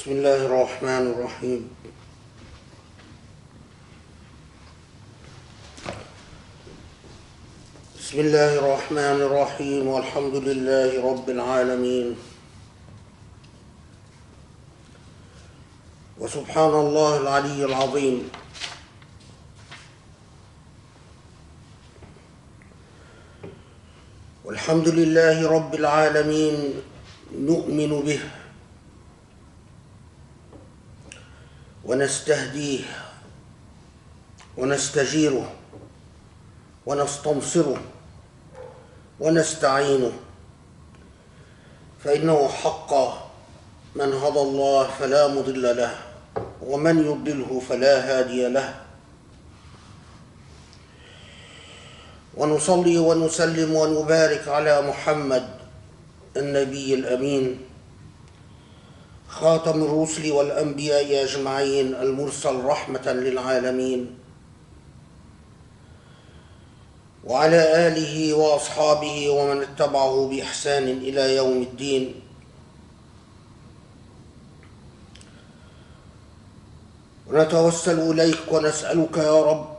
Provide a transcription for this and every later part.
بسم الله الرحمن الرحيم. بسم الله الرحمن الرحيم والحمد لله رب العالمين، وسبحان الله العلي العظيم. والحمد لله رب العالمين نؤمن به ونستهديه ونستجيره ونستنصره ونستعينه، فإنه حقا من هدى الله فلا مضل له ومن يضلله فلا هادي له. ونصلي ونسلم ونبارك على محمد النبي الأمين، خاتم الرسل والأنبياء أجمعين، المرسل رحمة للعالمين، وعلى آله وأصحابه ومن اتبعه بإحسان إلى يوم الدين. ونتوسل إليك ونسألك يا رب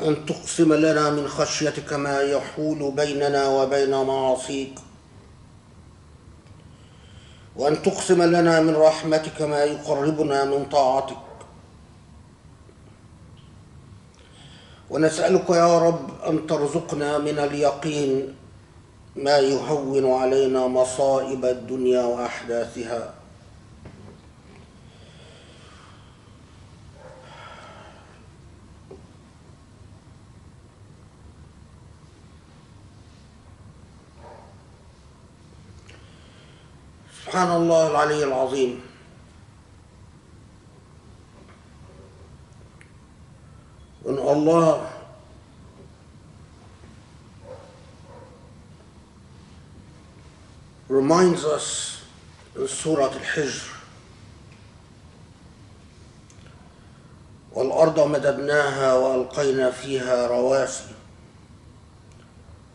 أن تقسم لنا من خشيتك ما يحول بيننا وبين معاصيك، وأن تقسم لنا من رحمتك ما يقربنا من طاعتك. ونسألك يا رب أن ترزقنا من اليقين ما يهون علينا مصائب الدنيا وأحداثها. سبحان الله العلي العظيم. When Allah reminds us in Surah Al-Hijr, وَالْأَرْضَ مَدَدْنَاهَا وَأَلْقَيْنَا فِيهَا رَوَاسِيَ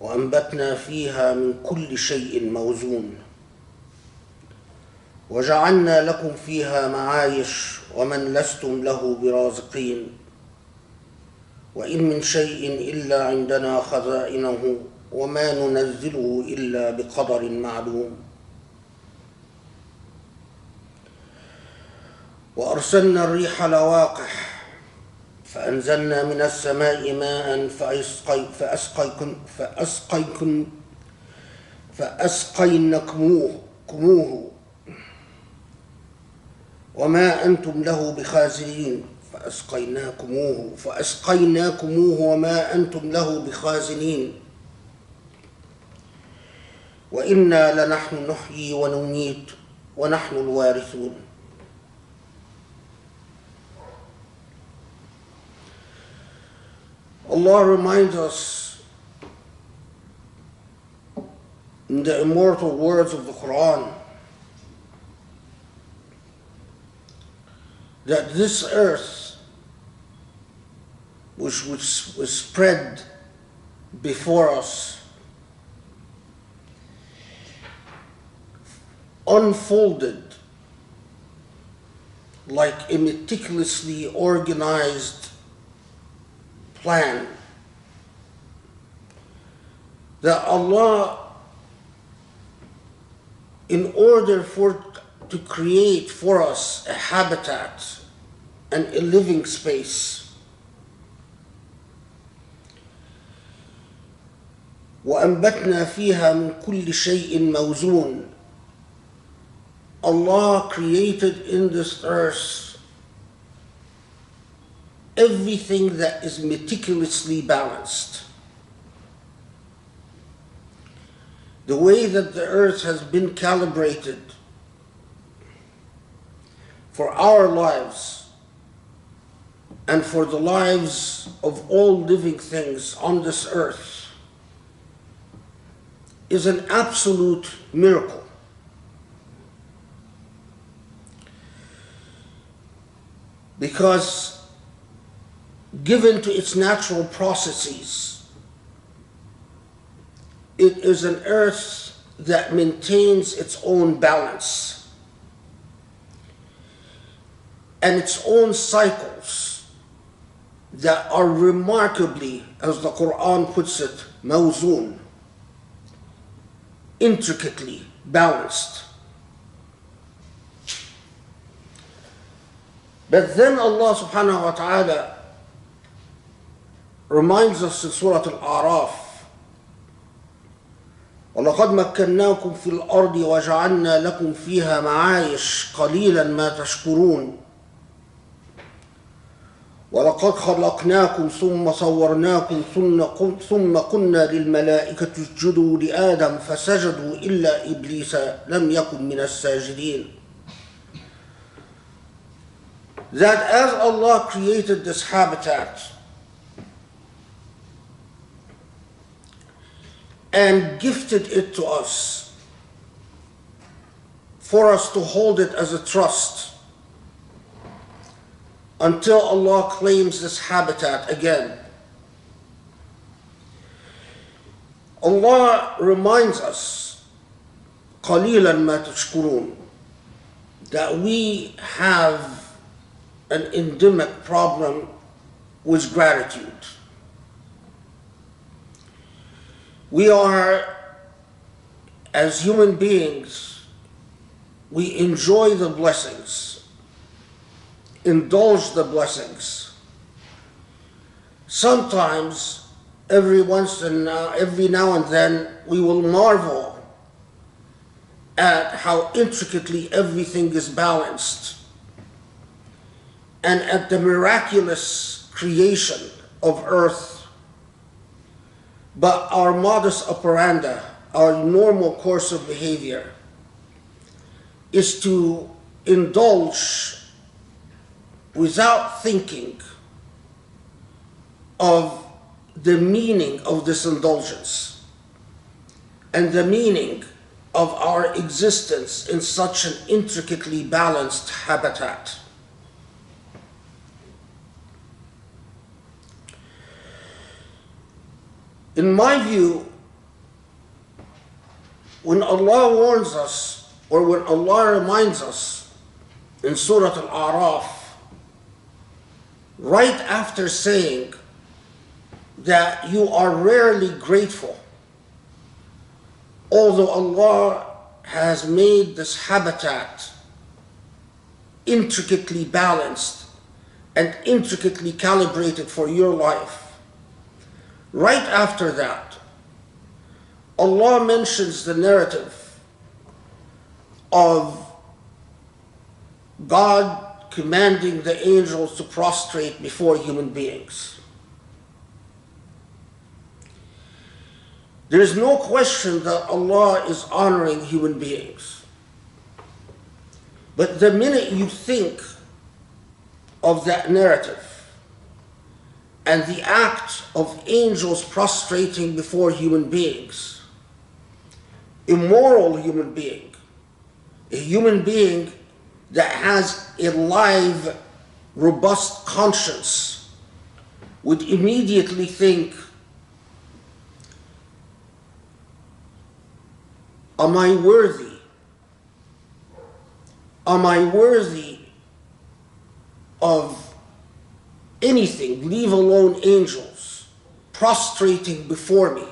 وَأَنبَتْنَا فِيهَا مِنْ كُلِّ شَيْءٍ مَوْزُونٍ وَجَعَلْنَا لَكُمْ فِيهَا مَعَايِشَ وَمَنْ لَسْتُمْ لَهُ بِرَازِقِينَ وَإِنْ مِنْ شَيْءٍ إِلَّا عِنْدَنَا خَزَائِنُهُ وَمَا نُنَزِّلُهُ إِلَّا بِقَدَرٍ مَعْلُومٍ. وَأَرْسَلْنَا الرِّيحَ لَوَاقِحَ فأنزلنا من السماء ماء فأسقيناكموه وما أنتم له بخازنين فأسقيناكموه وما أنتم له بخازنين وإنا لنحن نحيي ونميت ونحن الوارثون. Allah reminds us in the immortal words of the Quran that this earth which was spread before us unfolded like a meticulously organized plan, that Allah, in order to create for us a habitat and a living space, وَأَنْبَتْنَا فِيهَا مِنْ كُلِّ شَيْءٍ مَوْزُونٍ, Allah created in this earth everything that is meticulously balanced. The way that the earth has been calibrated for our lives and for the lives of all living things on this earth is an absolute miracle. Because given to its natural processes, it is an earth that maintains its own balance. and its own cycles that are remarkably, as the Quran puts it, mawzoon, intricately balanced. But then Allah subhanahu wa ta'ala reminds us in Surah Al-A'raf, وَلَقَدْ مَكَّنَّاكُمْ فِي الْأَرْضِ وَجَعَلْنَا لَكُمْ فِيهَا مَعَايِشَ قَلِيلًا مَا تَشْكُرُونَ وَلَقَدْ خَلَقْنَاكُمْ ثُمَّ صَوَّرْنَاكُمْ ثُمَّ قُلْنَا لِلْمَلَائِكَةِ اسْجُدُوا لِآدَمَ فَسَجَدُوا إِلَّا إِبْلِيسَ لَمْ يَكُنْ مِنَ السَّاجِدِينَ. That as Allah created this habitat and gifted it to us for us to hold it as a trust until Allah claims this habitat again, Allah reminds us, قَلِيلًا مَا تَشْكُرُونَ, that we have an endemic problem with gratitude. We are, as human beings, we enjoy the blessings, indulge the blessings. Sometimes, every now and then, we will marvel at how intricately everything is balanced, and at the miraculous creation of earth. But our modus operandi, our normal course of behavior, is to indulge without thinking of the meaning of this indulgence and the meaning of our existence in such an intricately balanced habitat. In my view, when Allah warns us, or when Allah reminds us in Surah Al-A'raf, right after saying that you are rarely grateful, although Allah has made this habitat intricately balanced and intricately calibrated for your life, right after that, Allah mentions the narrative of God commanding the angels to prostrate before human beings. There is no question that Allah is honoring human beings. But the minute you think of that narrative and the act of angels prostrating before human beings, a moral human being, a human being that has a live, robust conscience, would immediately think, am I worthy? Am I worthy of anything, leave alone angels, prostrating before me?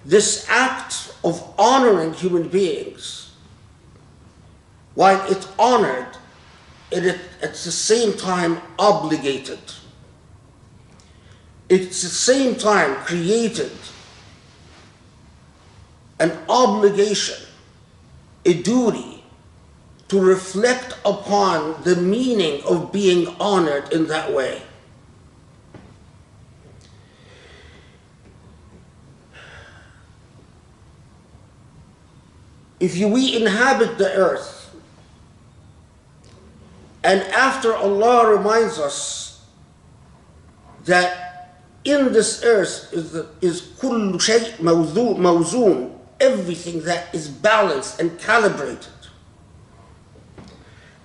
This act of honoring human beings, while it's honored, it's at the same time obligated. It's at the same time created an obligation, a duty to reflect upon the meaning of being honored in that way. If we inhabit the earth, and after Allah reminds us that in this earth is كل شيء موزون, everything that is balanced and calibrated,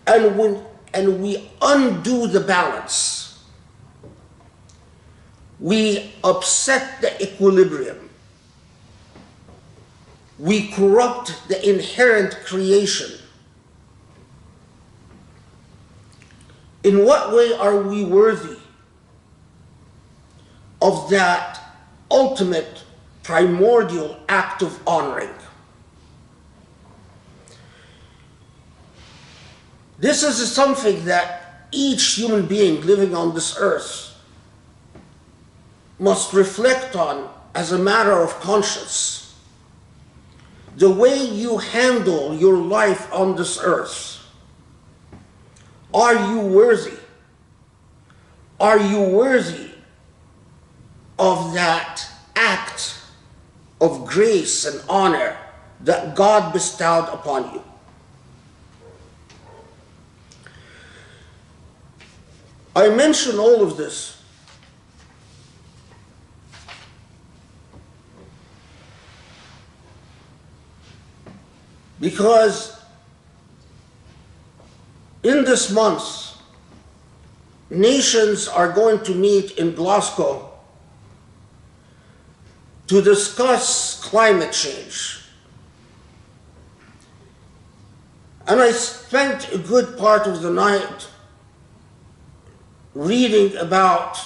and we undo the balance, we upset the equilibrium, we corrupt the inherent creation, In what way are we worthy of that ultimate primordial act of honoring? This is something that each human being living on this earth must reflect on as a matter of conscience. The way you handle your life on this earth, are you worthy? Are you worthy of that act of grace and honor that God bestowed upon you? I mention all of this because in this month, nations are going to meet in Glasgow to discuss climate change. And I spent a good part of the night reading about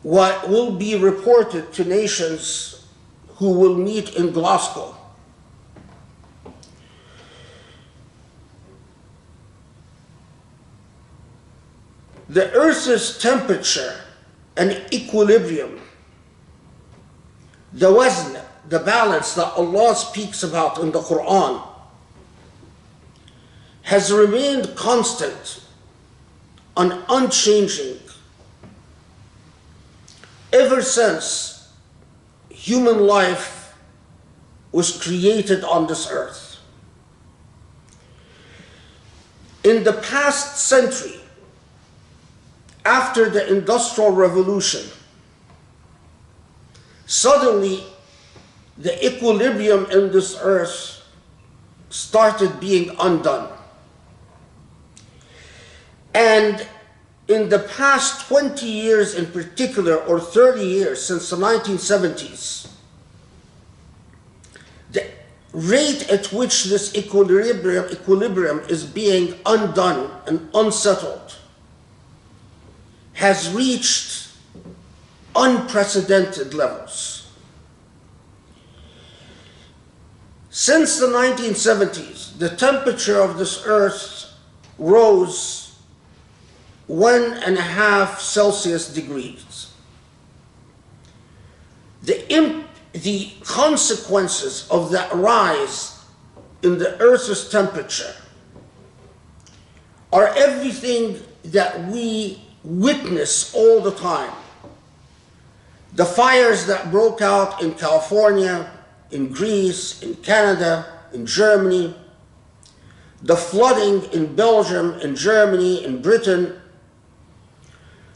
what will be reported to nations who will meet in Glasgow. The Earth's temperature and equilibrium, the wazn, the balance that Allah speaks about in the Quran, has remained constant and unchanging ever since human life was created on this earth. In the past century, after the Industrial Revolution, suddenly the equilibrium in this earth started being undone. And in the past 20 years in particular, or 30 years since the 1970s, the rate at which this equilibrium is being undone and unsettled has reached unprecedented levels. Since the 1970s, the temperature of this earth rose 1.5 Celsius degrees. The consequences of that rise in the Earth's temperature are everything that we witness all the time. The fires that broke out in California, in Greece, in Canada, in Germany, the flooding in Belgium, in Germany, in Britain,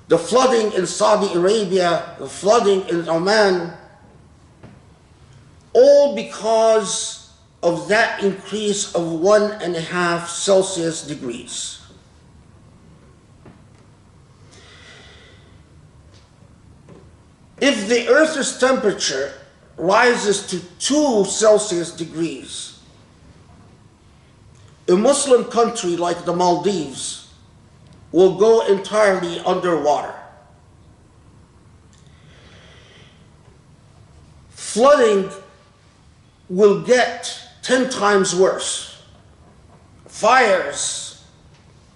the flooding in Saudi Arabia, the flooding in Oman, all because of that increase of 1.5 Celsius degrees. If the Earth's temperature rises to 2 Celsius degrees, a Muslim country like the Maldives will go entirely underwater. Flooding will get 10 times worse. Fires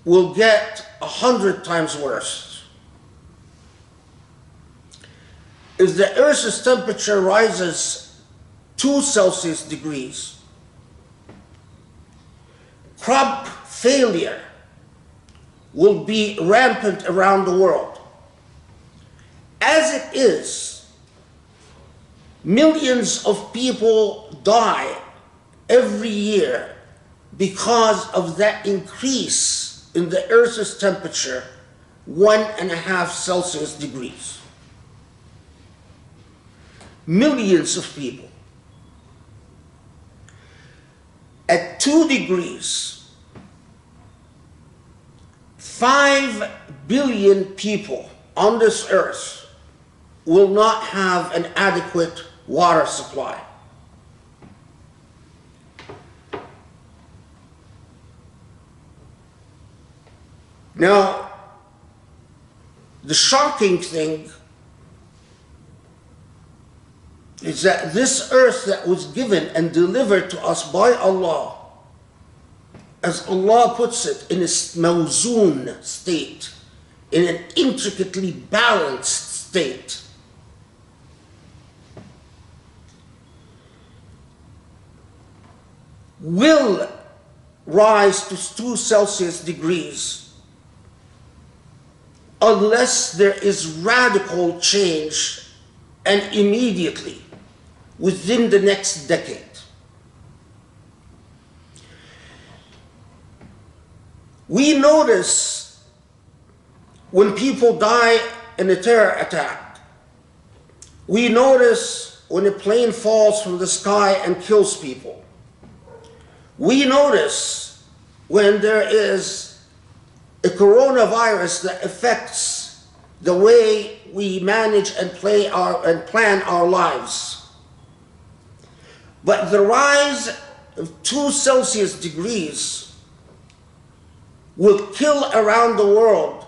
will get 100 times worse. If the Earth's temperature rises 2 Celsius degrees, crop failure will be rampant around the world. As it is, millions of people die every year because of that increase in the Earth's temperature, 1.5 Celsius degrees. Millions of people. At 2 degrees, 5 billion people on this earth will not have an adequate water supply. Now, the shocking thing is that this earth that was given and delivered to us by Allah, as Allah puts it, in a mawzoon state, in an intricately balanced state, will rise to 2 Celsius degrees unless there is radical change, and immediately, within the next decade. We notice when people die in a terror attack. We notice when a plane falls from the sky and kills people. We notice when there is a coronavirus that affects the way we manage and plan our lives. But the rise of 2 Celsius degrees will kill around the world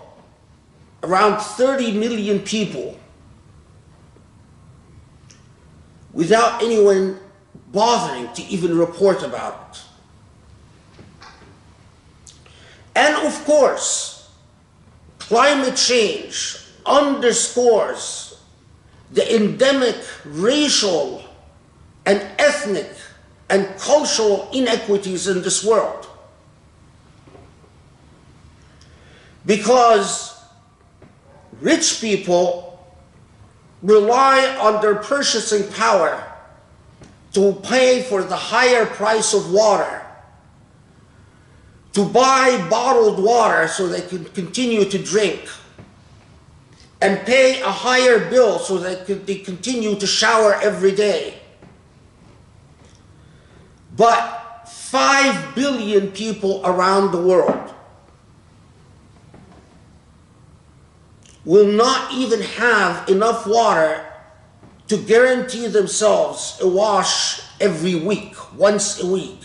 around 30 million people without anyone bothering to even report about it. And of course, climate change underscores the endemic racial and ethnic and cultural inequities in this world. Because rich people rely on their purchasing power to pay for the higher price of water, to buy bottled water so they can continue to drink, and pay a higher bill so that they continue to shower every day. But 5 billion people around the world will not even have enough water to guarantee themselves a wash every week, once a week,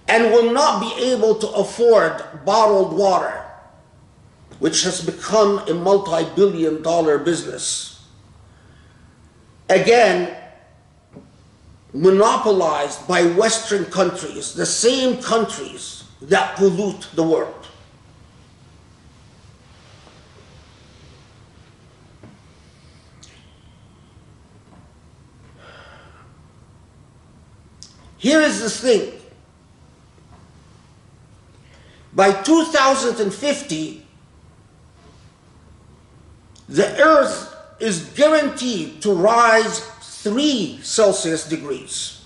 and will not be able to afford bottled water, which has become a multi-billion-dollar business. Again, monopolized by Western countries, the same countries that pollute the world. Here is the thing. By 2050, the Earth is guaranteed to rise 3 Celsius degrees.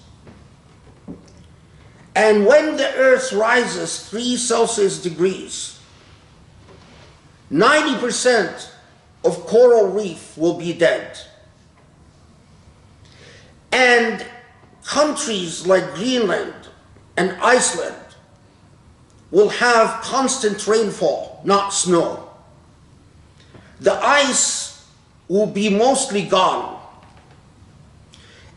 And when the Earth rises 3 Celsius degrees, 90% of coral reef will be dead. And countries like Greenland and Iceland will have constant rainfall, not snow. The ice will be mostly gone,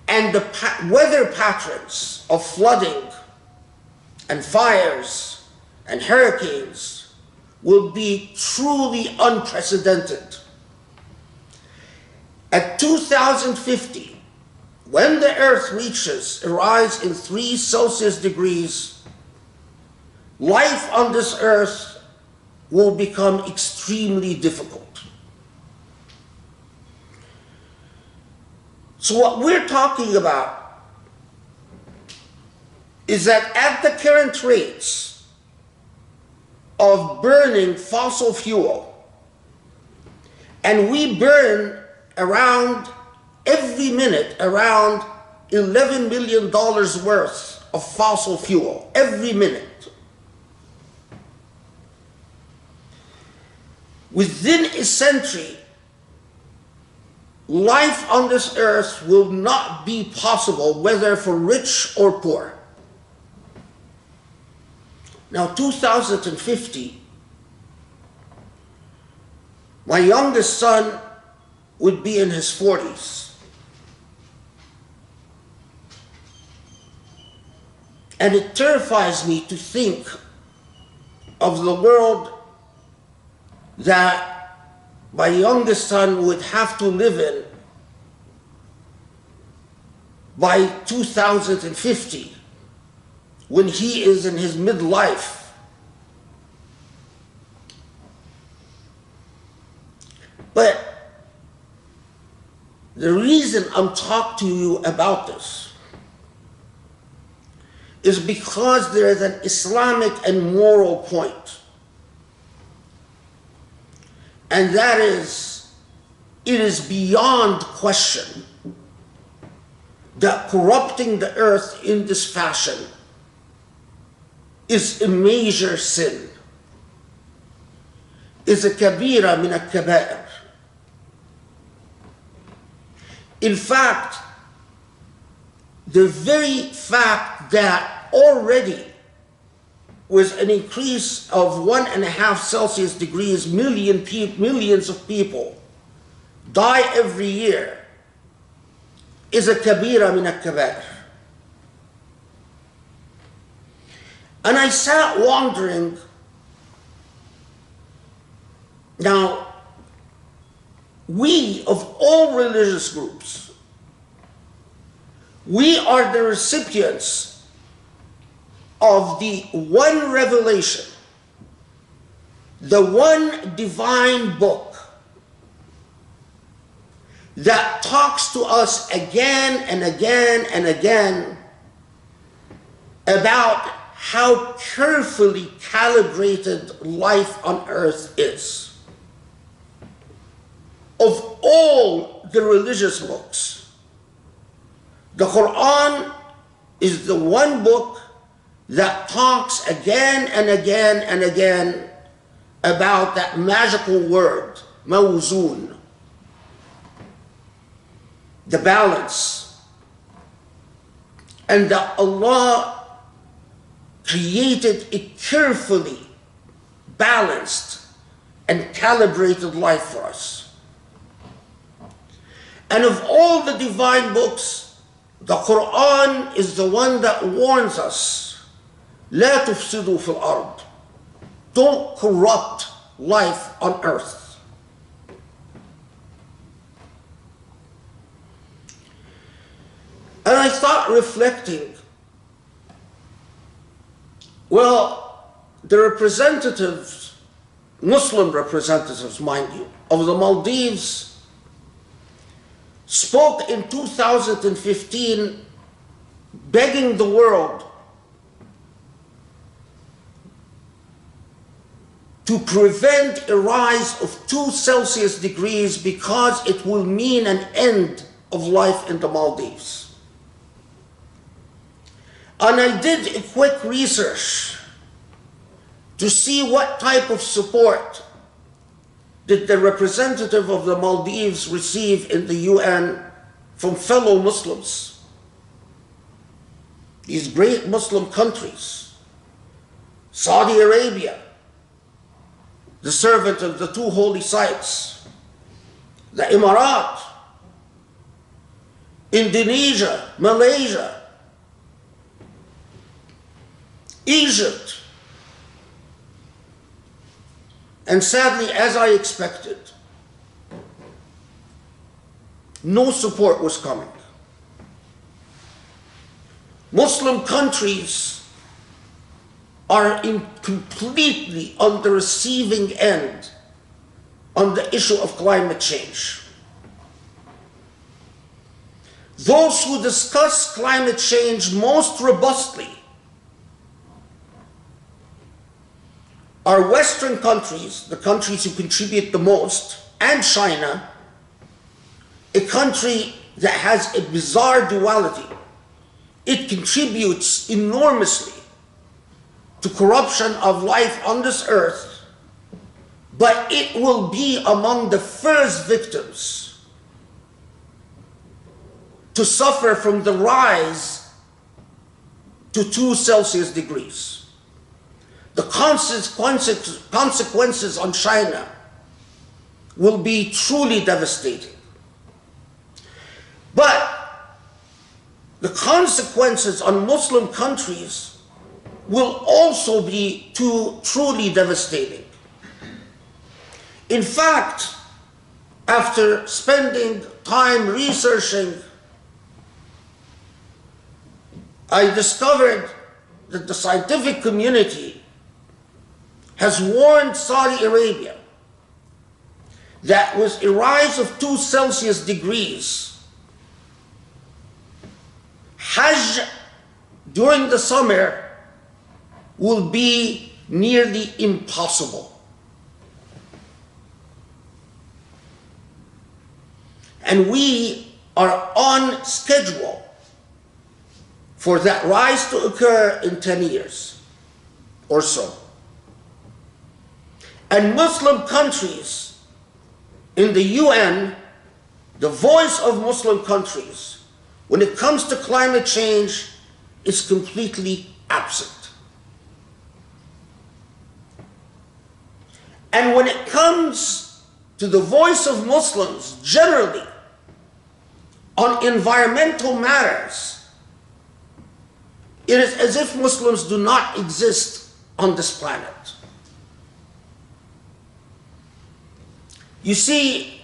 and the weather patterns of flooding and fires and hurricanes will be truly unprecedented. At 2050, when the Earth reaches a rise in 3 Celsius degrees, life on this Earth will become extremely difficult. So what we're talking about is that at the current rates of burning fossil fuel, and we burn around every minute around $11 million worth of fossil fuel, every minute. Within a century, life on this earth will not be possible, whether for rich or poor. Now, 2050, my youngest son would be in his 40s. And it terrifies me to think of the world that my youngest son would have to live in by 2050, when he is in his midlife. But the reason I'm talking to you about this is because there is an Islamic and moral point. And that is, it is beyond question that corrupting the earth in this fashion is a major sin, is a kabira min al-kabair. In fact, the very fact that already with an increase of 1.5 Celsius degrees, millions of people die every year is a kabira min al-kabair. And I sat wondering, now, we of all religious groups, we are the recipients of the one revelation, the one divine book that talks to us again and again and again about how carefully calibrated life on earth is. Of all the religious books, the Quran is the one book that talks again and again and again about that magical word, mawzun, the balance, and that Allah created a carefully balanced and calibrated life for us. And of all the divine books, the Quran is the one that warns us, لا تفسدوا في الأرض. Don't corrupt life on earth. And I start reflecting, well, the representatives, Muslim representatives, mind you, of the Maldives spoke in 2015 begging the world to prevent a rise of 2 Celsius degrees because it will mean an end of life in the Maldives. And I did a quick research to see what type of support did the representative of the Maldives receive in the UN from fellow Muslims. These great Muslim countries, Saudi Arabia, the servant of the 2 holy sites, the Emirat, Indonesia, Malaysia, Egypt. And sadly, as I expected, no support was coming. Muslim countries are completely on the receiving end on the issue of climate change. Those who discuss climate change most robustly are Western countries, the countries who contribute the most, and China, a country that has a bizarre duality. It contributes enormously to corruption of life on this earth, but it will be among the first victims to suffer from the rise to 2 Celsius degrees. The consequences on China will be truly devastating. But the consequences on Muslim countries will also be truly devastating. In fact, after spending time researching, I discovered that the scientific community has warned Saudi Arabia that with a rise of 2 Celsius degrees, Hajj during the summer will be nearly impossible. And we are on schedule for that rise to occur in 10 years or so. And Muslim countries in the UN, the voice of Muslim countries, when it comes to climate change, is completely absent. And when it comes to the voice of Muslims generally on environmental matters, it is as if Muslims do not exist on this planet. You see,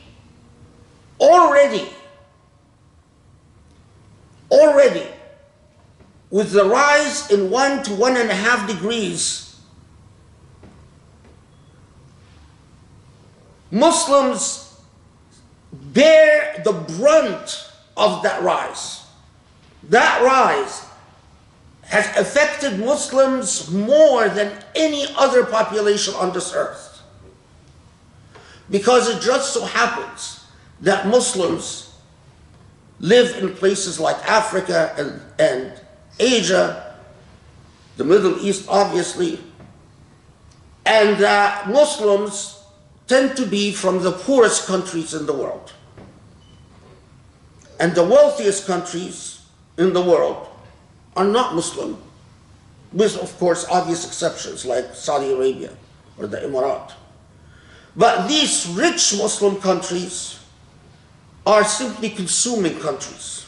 already, with the rise in 1 to 1.5 degrees, Muslims bear the brunt of that rise. That rise has affected Muslims more than any other population on this earth. Because it just so happens that Muslims live in places like Africa and Asia, the Middle East obviously, and that Muslims tend to be from the poorest countries in the world. And the wealthiest countries in the world are not Muslim, with of course obvious exceptions like Saudi Arabia or the Emirates. But these rich Muslim countries are simply consuming countries.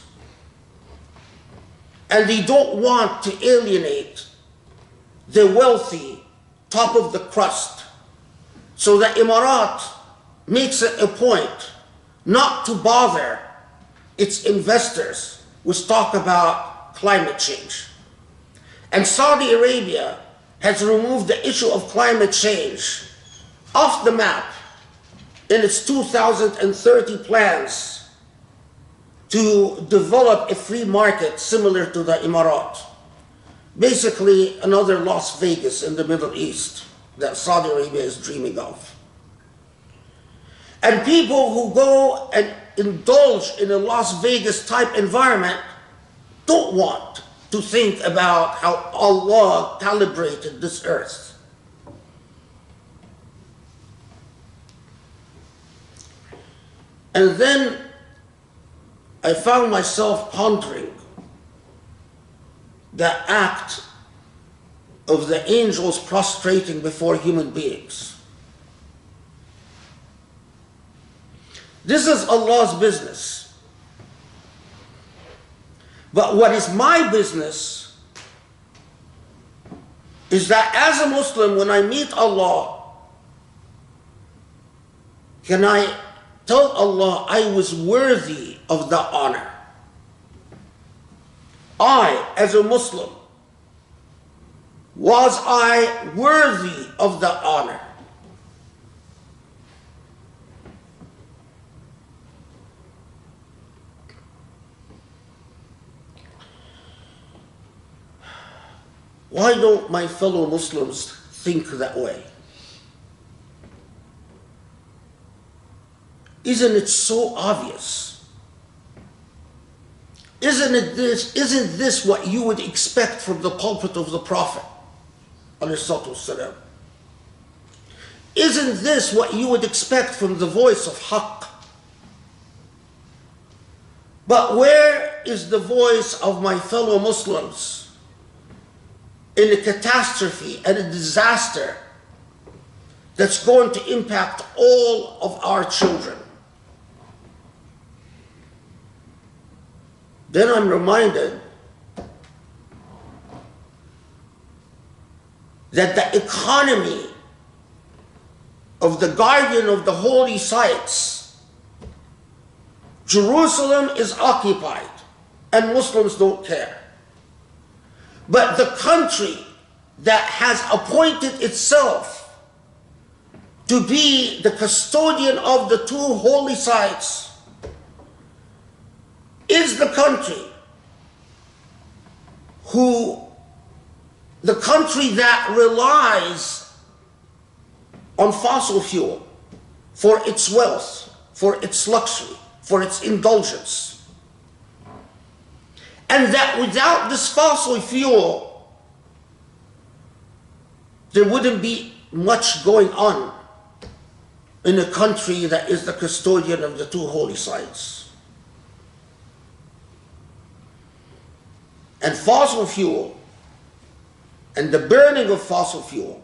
And they don't want to alienate the wealthy, top of the crust. So the Emirates makes it a point not to bother its investors with talk about climate change. And Saudi Arabia has removed the issue of climate change off the map in its 2030 plans to develop a free market similar to the Emirates. Basically, another Las Vegas in the Middle East that Saudi Arabia is dreaming of. And people who go and indulge in a Las Vegas type environment don't want to think about how Allah calibrated this earth. And then I found myself pondering the act of the angels prostrating before human beings. This is Allah's business. But what is my business is that as a Muslim, when I meet Allah, can I tell Allah I was worthy of the honor? I, as a Muslim, was I worthy of the honor? Why don't my fellow Muslims think that way? Isn't it so obvious? Isn't this what you would expect from the pulpit of the Prophet? Isn't this what you would expect from the voice of Haqq? But where is the voice of my fellow Muslims in a catastrophe and a disaster that's going to impact all of our children? Then I'm reminded that the economy of the guardian of the holy sites, Jerusalem, is occupied and Muslims don't care. But the country that has appointed itself to be the custodian of the two holy sites is the country that relies on fossil fuel for its wealth, for its luxury, for its indulgence. And that without this fossil fuel, there wouldn't be much going on in a country that is the custodian of the two holy sites. And fossil fuel and the burning of fossil fuel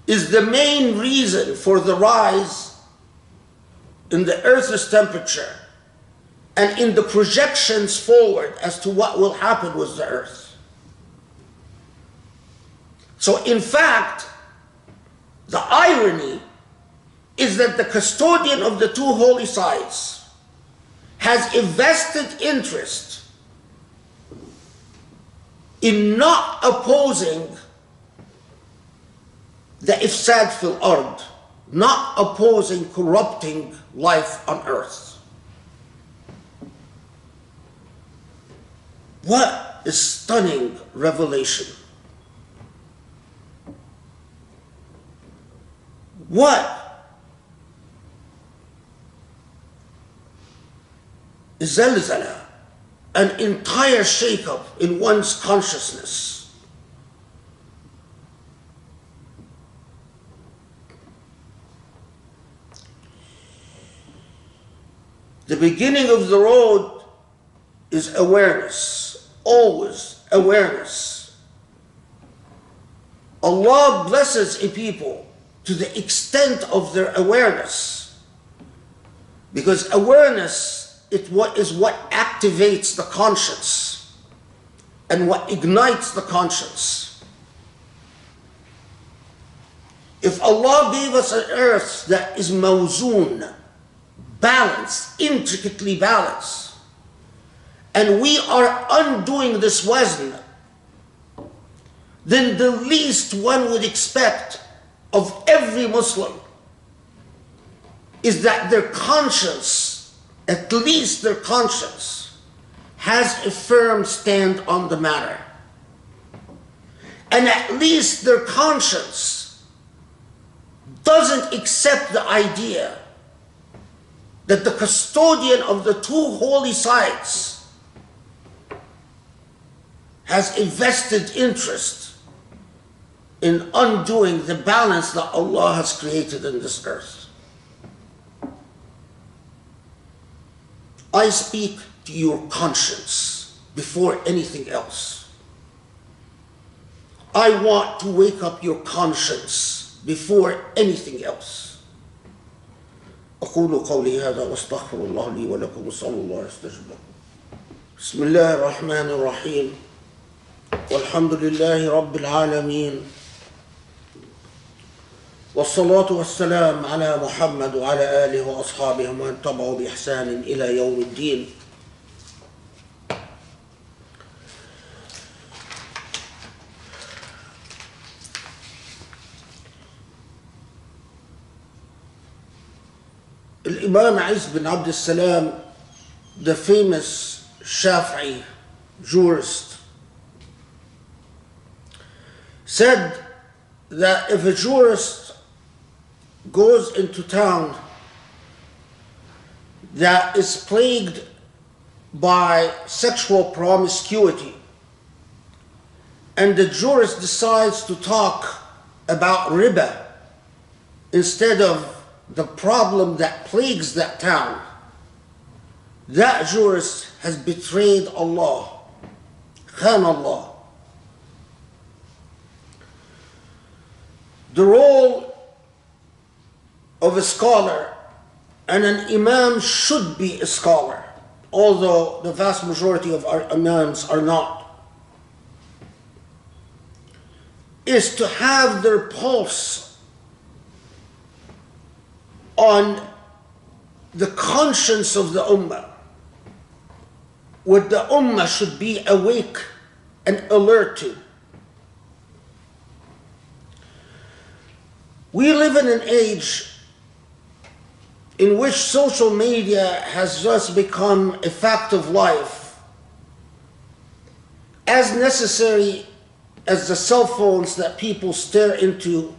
is the main reason for the rise in the Earth's temperature and in the projections forward as to what will happen with the Earth. So in fact, the irony is that the custodian of the two holy sites has a vested interest in not opposing the ifsad fil ard, not opposing corrupting life on earth. What a stunning revelation. What is zalzala, an entire shake-up in one's consciousness. The beginning of the road is awareness, always awareness. Allah blesses a people to the extent of their awareness, because awareness is what activates the conscience and what ignites the conscience. If Allah gave us an earth that is mawzoon, balanced, intricately balanced, and we are undoing this wazn, then the least one would expect of every Muslim is that their conscience, at least their conscience, has a firm stand on the matter. And at least their conscience doesn't accept the idea that the custodian of the two holy sites has a vested interest in undoing the balance that Allah has created in this earth. I speak to your conscience before anything else. I want to wake up your conscience before anything else. أقول قولي هذا واستغفر الله لي ولكم وصلى الله يستجب لكم. بسم الله الرحمن الرحيم والحمد لله رب العالمين والصلاة والسلام على محمد وعلى آله وأصحابه ومن تبعوا بإحسان إلى يوم الدين. Imam Izz bin Abd al-Salam, the famous Shafi'i jurist, said that if a jurist goes into town that is plagued by sexual promiscuity, and the jurist decides to talk about riba instead of the problem that plagues that town, that jurist has betrayed Allah, khan Allah. The role of a scholar, and an imam should be a scholar, although the vast majority of our imams are not. is to have their pulse on the conscience of the ummah, what the ummah should be awake and alert to. We live in an age in which social media has just become a fact of life, as necessary as the cell phones that people stare into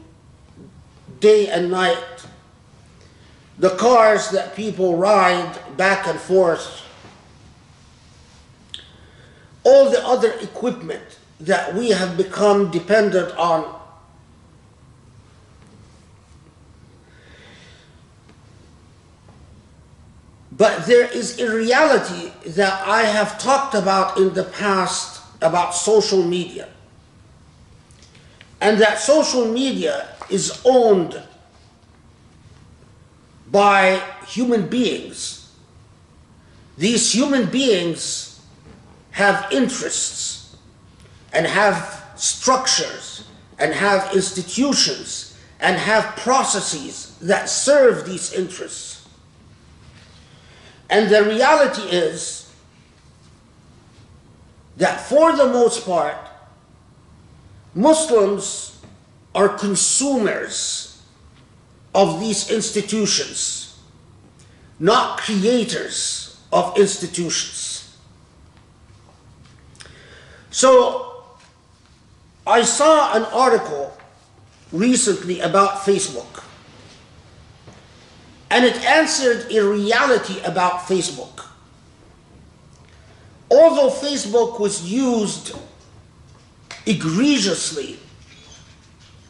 day and night, the cars that people ride back and forth, all the other equipment that we have become dependent on. But there is a reality that I have talked about in the past about social media. And that social media is owned by human beings. These human beings have interests and have structures and have institutions and have processes that serve these interests. And the reality is that for the most part, Muslims are consumers of these institutions, not creators of institutions. So I saw an article recently about Facebook, and it answered a reality about Facebook. Although Facebook was used egregiously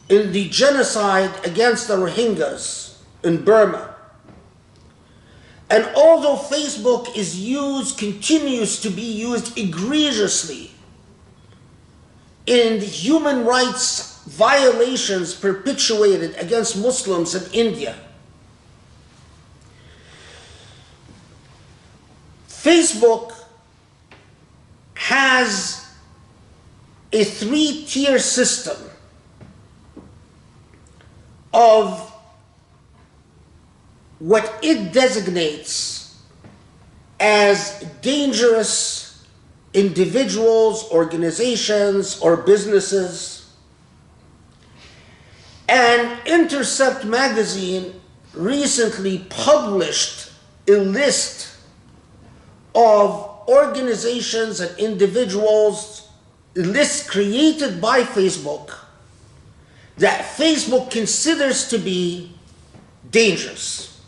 in the genocide against the Rohingyas in Burma, and although Facebook continues to be used egregiously in the human rights violations perpetuated against Muslims in India, Facebook has a three-tier system of what it designates as dangerous individuals, organizations, or businesses. And Intercept magazine recently published a list of organizations and individuals, lists created by Facebook, that Facebook considers to be dangerous.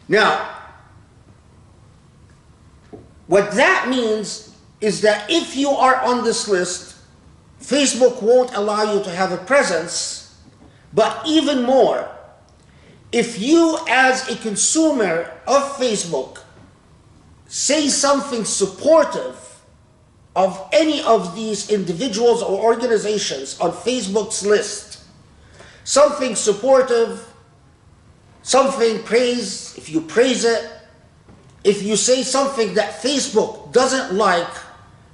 Now, what that means is that if you are on this list, Facebook won't allow you to have a presence, but even more, if you as a consumer of Facebook say something supportive of any of these individuals or organizations on Facebook's list, something supportive, something praise, if you praise it, if you say something that Facebook doesn't like,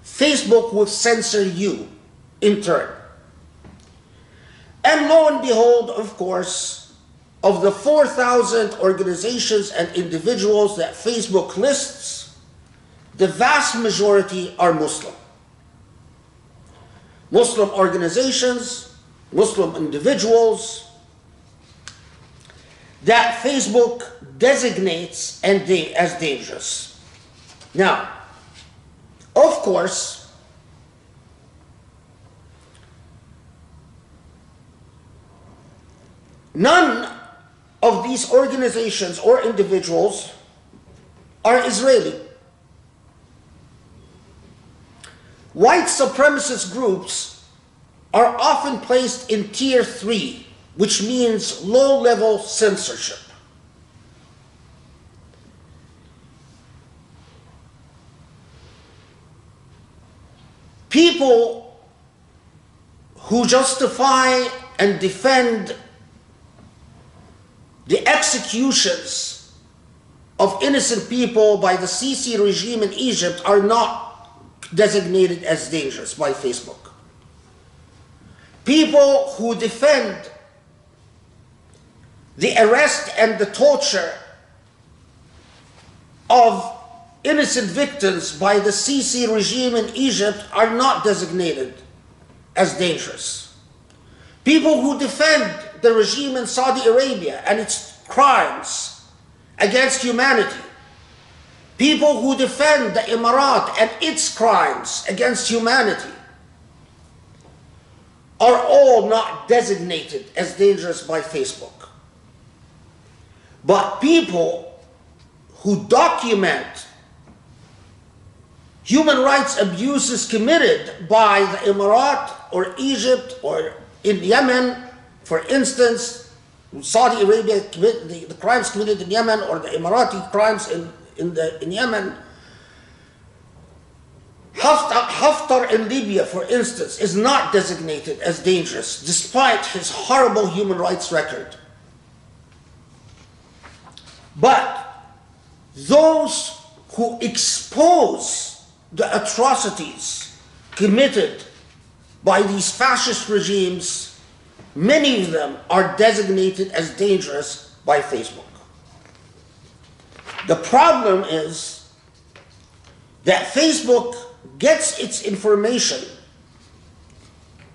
Facebook will censor you in turn. And lo and behold, of course, of the 4,000 organizations and individuals that Facebook lists, the vast majority are Muslim. Muslim organizations, Muslim individuals that Facebook designates as dangerous. Now, of course, none of these organizations or individuals are Israeli. White supremacist groups are often placed in tier 3, which means low-level censorship. People who justify and defend the executions of innocent people by the Sisi regime in Egypt are not designated as dangerous by Facebook. people who defend the arrest and the torture of innocent victims by the Sisi regime in Egypt are not designated as dangerous. People who defend the regime in Saudi Arabia and its crimes against humanity, people who defend the Emirat and its crimes against humanity, are all not designated as dangerous by Facebook. But people who document human rights abuses committed by the Emirat or Egypt or in Yemen, for instance, Saudi Arabia, the crimes committed in Yemen, or the Emirati crimes in Yemen. Haftar in Libya, for instance, is not designated as dangerous despite his horrible human rights record. But those who expose the atrocities committed by these fascist regimes, many of them are designated as dangerous by Facebook. The problem is that Facebook gets its information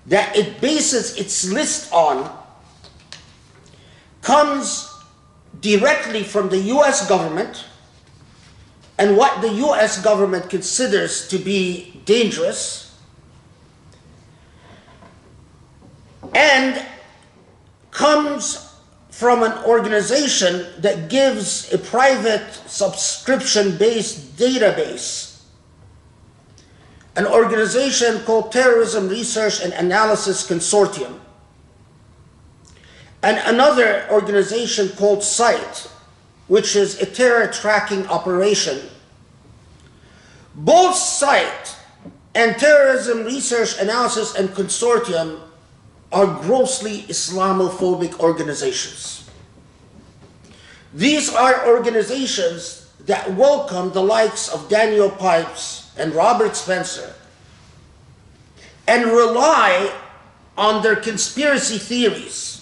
that it bases its list on comes directly from the US government and what the US government considers to be dangerous, and comes from an organization that gives a private subscription-based database, an organization called Terrorism Research and Analysis Consortium, and another organization called SITE, which is a terror tracking operation. Both SITE and Terrorism Research Analysis and Consortium are grossly Islamophobic organizations. These are organizations that welcome the likes of Daniel Pipes and Robert Spencer and rely on their conspiracy theories.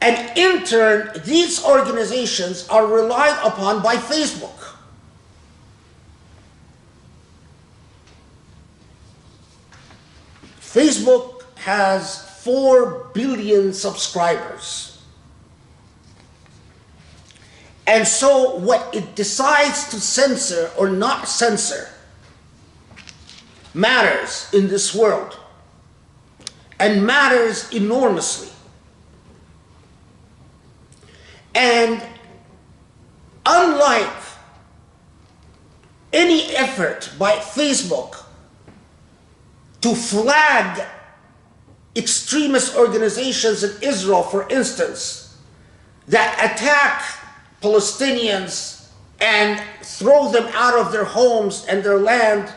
And in turn, these organizations are relied upon by Facebook. Facebook has 4 billion subscribers. And so what it decides to censor or not censor matters in this world, and matters enormously. And unlike any effort by Facebook to flag extremist organizations in Israel, for instance, that attack Palestinians and throw them out of their homes and their land,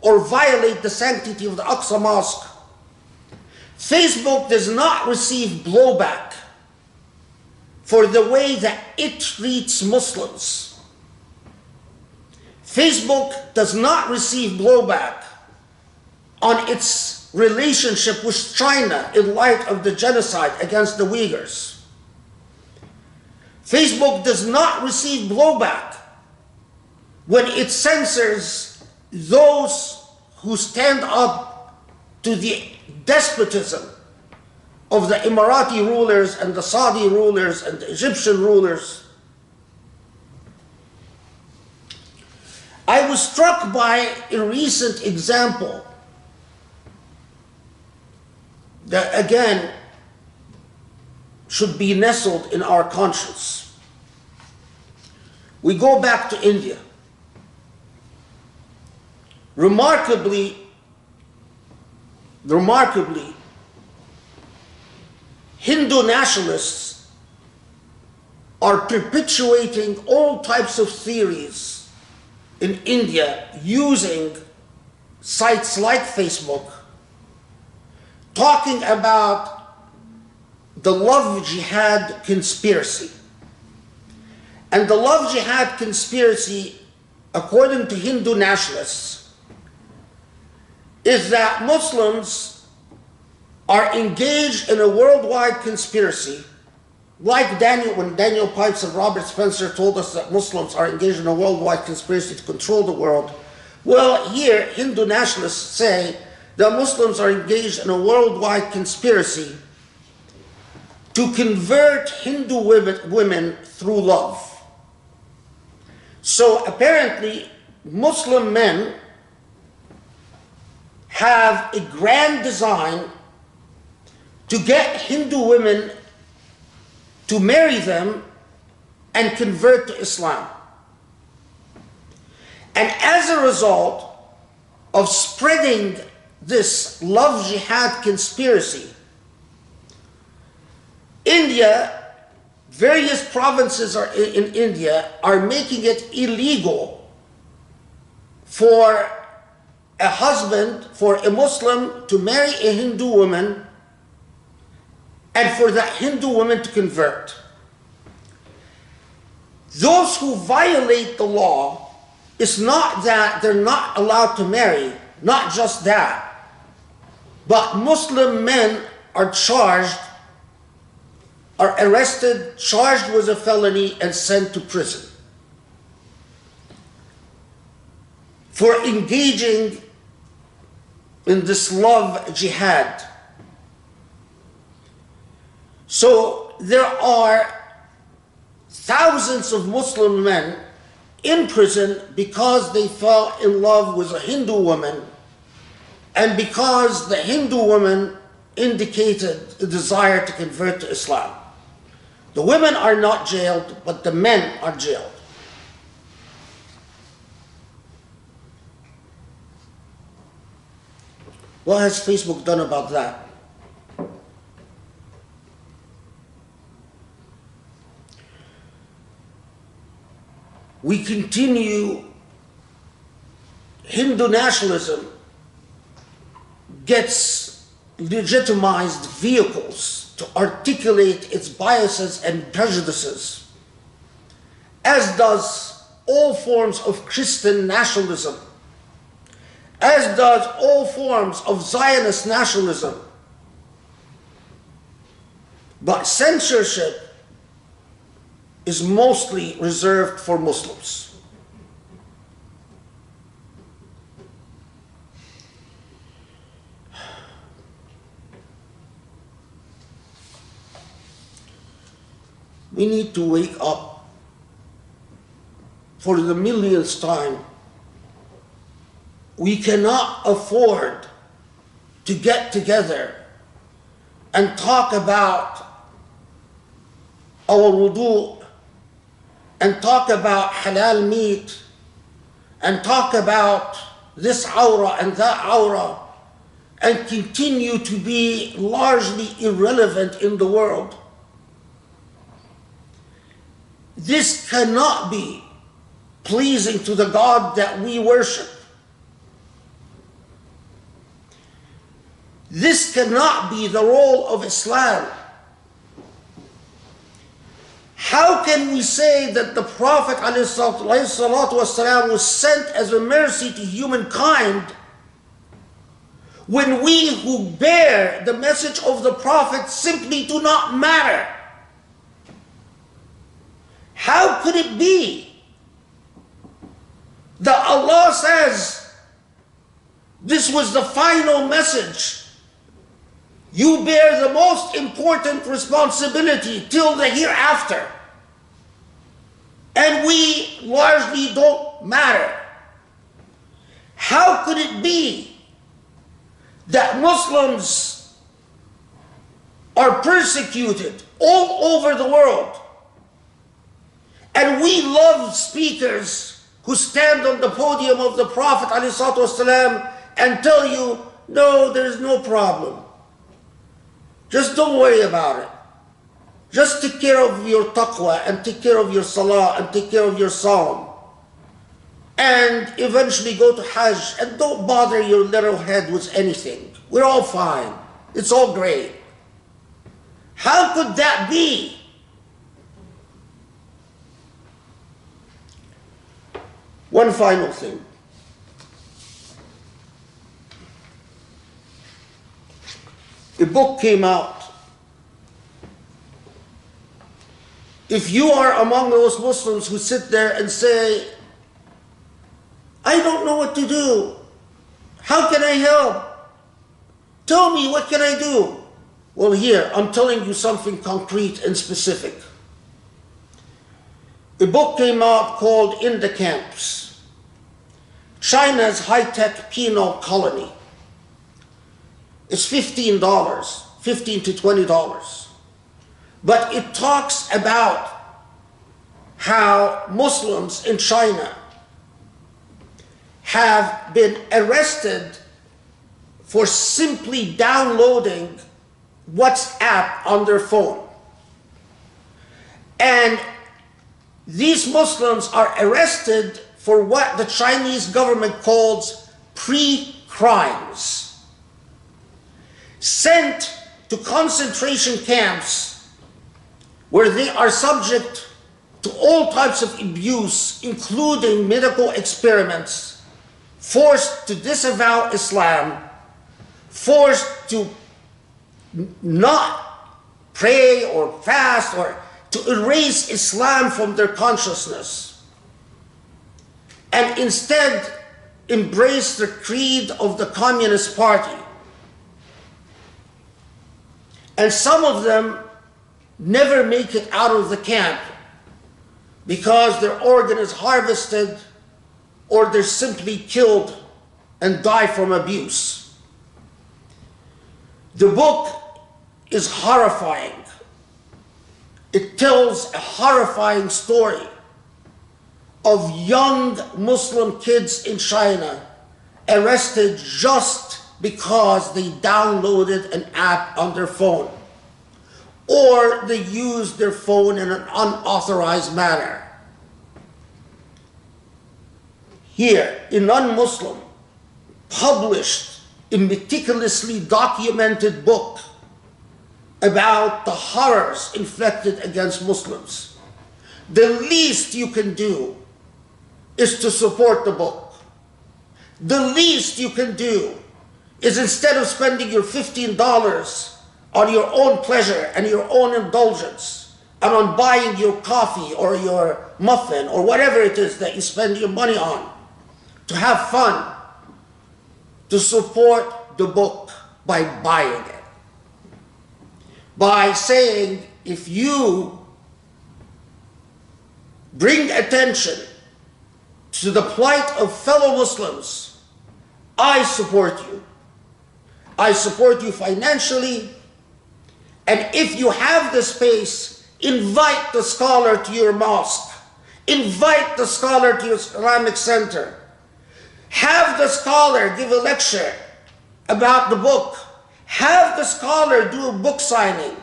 or violate the sanctity of the Aqsa Mosque, Facebook does not receive blowback for the way that it treats Muslims. Facebook does not receive blowback on its relationship with China in light of the genocide against the Uyghurs. Facebook does not receive blowback when it censors those who stand up to the despotism of the Emirati rulers and the Saudi rulers and the Egyptian rulers. I was struck by a recent example that again should be nestled in our conscience. We go back to India. Remarkably, Hindu nationalists are perpetuating all types of theories in India using sites like Facebook, talking about the love jihad conspiracy. And the love jihad conspiracy, according to Hindu nationalists, is that Muslims are engaged in a worldwide conspiracy, like when Daniel Pipes and Robert Spencer told us that Muslims are engaged in a worldwide conspiracy to control the world. Well, here, Hindu nationalists say that Muslims are engaged in a worldwide conspiracy to convert Hindu women through love. So apparently, Muslim men have a grand design to get Hindu women to marry them and convert to Islam. And as a result of spreading this love jihad conspiracy, India, various provinces in India are making it illegal for a husband, for a Muslim to marry a Hindu woman and for that Hindu woman to convert. Those who violate the law, it's not that they're not allowed to marry, not just that, but Muslim men are charged, are arrested, charged with a felony, and sent to prison for engaging in this love jihad. So there are thousands of Muslim men in prison because they fell in love with a Hindu woman and because the Hindu woman indicated a desire to convert to Islam. The women are not jailed, but the men are jailed. What has Facebook done about that? We continue, Hindu nationalism gets legitimized vehicles to articulate its biases and prejudices, as does all forms of Christian nationalism, as does all forms of Zionist nationalism. But censorship is mostly reserved for Muslims. We need to wake up for the millionth time. We cannot afford to get together and talk about our wudu and talk about halal meat and talk about this awrah and that awrah and continue to be largely irrelevant in the world. This cannot be pleasing to the God that we worship. This cannot be the role of Islam. How can we say that the Prophet ﷺ was sent as a mercy to humankind when we who bear the message of the Prophet simply do not matter? How could it be that Allah says this was the final message? You bear the most important responsibility till the hereafter. And we largely don't matter. How could it be that Muslims are persecuted all over the world and we love speakers who stand on the podium of the Prophet ﷺ and tell you, no, there's no problem. Just don't worry about it. Just take care of your taqwa and take care of your salah and take care of your psalm. And eventually go to Hajj and don't bother your little head with anything. We're all fine. It's all great. How could that be? One final thing. a book came out. If you are among those Muslims who sit there and say, I don't know what to do, how can I help? Tell me, what can I do? Well, here, I'm telling you something concrete and specific. A book came out called In the Camps, China's high-tech penal colony. It's $15, $15 to $20. But it talks about how Muslims in China have been arrested for simply downloading WhatsApp on their phone. And these Muslims are arrested for what the Chinese government calls pre-crimes, sent to concentration camps where they are subject to all types of abuse, including medical experiments, forced to disavow Islam, forced to not pray or fast, or to erase Islam from their consciousness, and instead embrace the creed of the Communist Party. And some of them never make it out of the camp because their organ is harvested or they're simply killed and die from abuse. The book is horrifying. It tells a horrifying story of young Muslim kids in China arrested just because they downloaded an app on their phone, or they used their phone in an unauthorized manner. Here, a non-Muslim published a meticulously documented book about the horrors inflicted against Muslims. The least you can do is to support the book. The least you can do is, instead of spending your $15 on your own pleasure and your own indulgence, and on buying your coffee or your muffin or whatever it is that you spend your money on, to have fun, to support the book by buying it. By saying, if you bring attention to the plight of fellow Muslims, I support you. I support you financially. And if you have the space, invite the scholar to your mosque. Invite the scholar to your Islamic center. Have the scholar give a lecture about the book. Have the scholar do a book signing.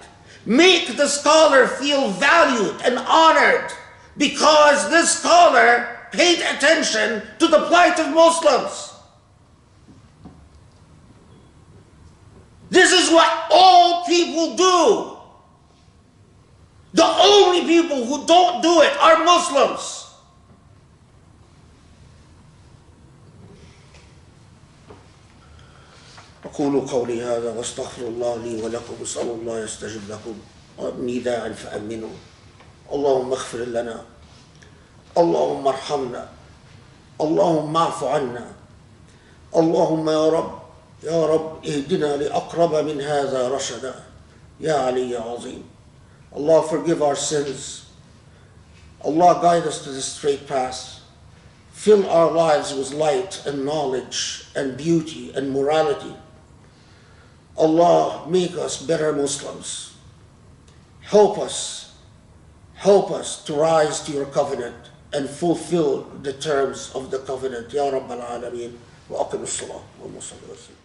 Make the scholar feel valued and honored because this scholar paid attention to the plight of Muslims. This is what all people do. The only people who don't do it are Muslims. أقول قولي هذا واستغفر الله لي ولكم وأسأل الله يستجب لكم نداء فأمنوا اللهم اغفر لنا اللهم ارحمنا اللهم اعف عنا اللهم يا رب اهدنا لأقرب من هذا رشدا يا علي عظيم. Allah, forgive our sins. Allah, guide us to the straight path. Fill our lives with light and knowledge and beauty and morality. Allah, make us better Muslims. Help us to rise to your covenant and fulfill the terms of the covenant. Ya Rabbal Alameen. Wa aqim as-salah. Wa salli wa sallim.